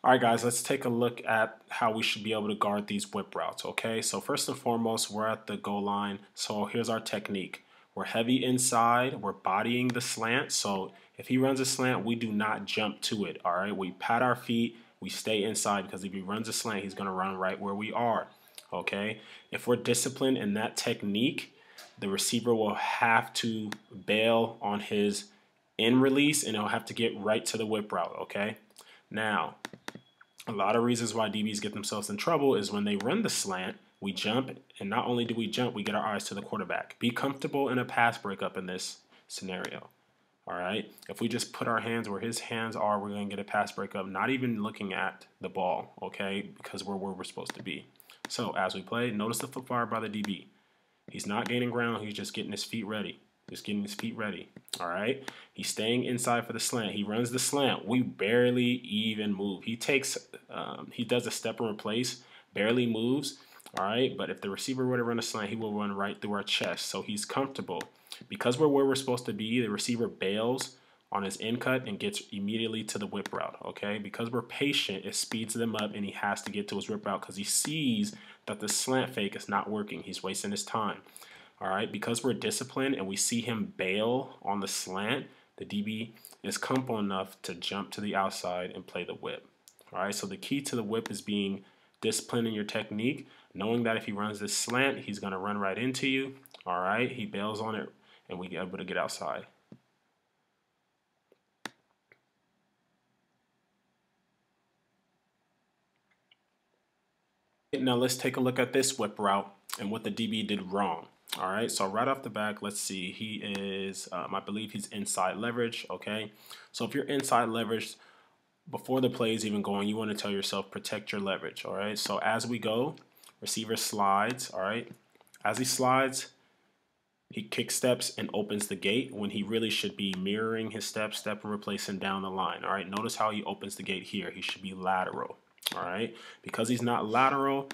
All right, guys, let's take a look at how we should be able to guard these whip routes, okay? So first and foremost, we're at the goal line. So here's our technique. We're heavy inside. We're bodying the slant. So if he runs a slant, we do not jump to it, all right? We pat our feet. We stay inside because if he runs a slant, he's going to run right where we are, okay? If we're disciplined in that technique, the receiver will have to bail on his in release and he'll have to get right to the whip route, okay? Now, a lot of reasons why DBs get themselves in trouble is when they run the slant, we jump, and not only do we jump, we get our eyes to the quarterback. Be comfortable in a pass breakup in this scenario. All right? If we just put our hands where his hands are, we're going to get a pass breakup, not even looking at the ball, okay? Because we're where we're supposed to be. So as we play, notice the flip fire by the DB. He's not gaining ground, he's just getting his feet ready. Just getting his feet ready. All right. He's staying inside for the slant. He runs the slant. We barely even move. He does a step and replace, barely moves. All right. But if the receiver were to run a slant, he will run right through our chest. So he's comfortable. Because we're where we're supposed to be, the receiver bails on his in cut and gets immediately to the whip route. Okay. Because we're patient, it speeds them up and he has to get to his whip route because he sees that the slant fake is not working. He's wasting his time. All right, because we're disciplined and we see him bail on the slant, the DB is comfortable enough to jump to the outside and play the whip. All right, so the key to the whip is being disciplined in your technique, knowing that if he runs this slant, he's going to run right into you. All right, he bails on it, and we get able to get outside. Now let's take a look at this whip route and what the DB did wrong. All right, so right off the back, let's see. He is, I believe he's inside leverage, okay? So if you're inside leverage, before the play is even going, you want to tell yourself, protect your leverage, all right? So as we go, receiver slides, all right? As he slides, he kick steps and opens the gate when he really should be mirroring his step and replacing down the line, all right? Notice how he opens the gate here. He should be lateral, all right? Because he's not lateral,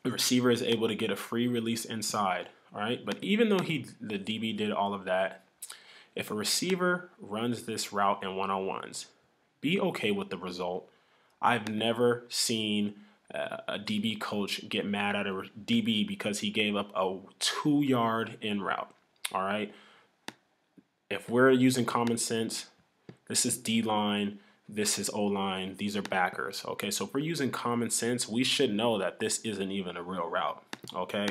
the receiver is able to get a free release inside, all right? But even though the DB did all of that, if a receiver runs this route in one-on-ones, be okay with the result. I've never seen a DB coach get mad at a DB because he gave up a 2-yard in route, all right? If we're using common sense, this is D-line, this is O-line, these are backers, okay? So if we're using common sense, we should know that this isn't even a real route, okay?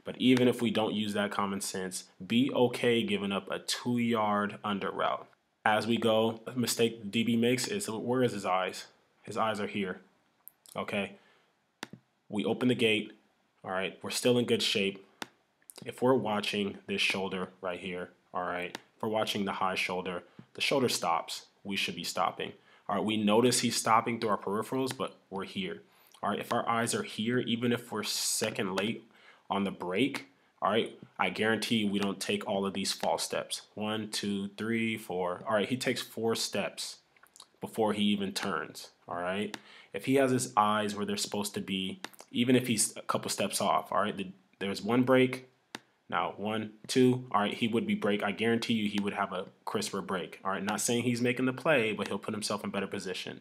But even if we don't use that common sense, be okay giving up a 2-yard under route. As we go, a mistake the DB makes is, where is his eyes? His eyes are here, okay? We open the gate, all right? We're still in good shape. If we're watching this shoulder right here, all right? If we're watching the high shoulder, the shoulder stops. We should be stopping. All right, we notice he's stopping through our peripherals, but we're here. All right, if our eyes are here, even if we're second late on the break, all right, I guarantee we don't take all of these false steps. 1, 2, 3, 4. All right, he takes 4 steps before he even turns, all right? If he has his eyes where they're supposed to be, even if he's a couple steps off, all right, there's one break. Now, 1, 2, all right, he would be break. I guarantee you he would have a crisper break. All right, not saying he's making the play, but he'll put himself in better position.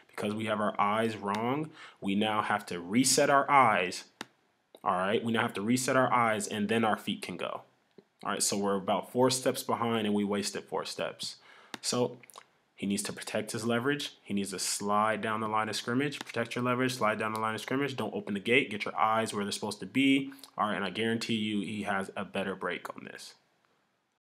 Because we have our eyes wrong, we now have to reset our eyes. All right, we now have to reset our eyes, and then our feet can go. All right, so we're about 4 steps behind, and we wasted 4 steps. So he needs to protect his leverage. He needs to slide down the line of scrimmage. Protect your leverage, slide down the line of scrimmage. Don't open the gate. Get your eyes where they're supposed to be. All right, and I guarantee you he has a better break on this.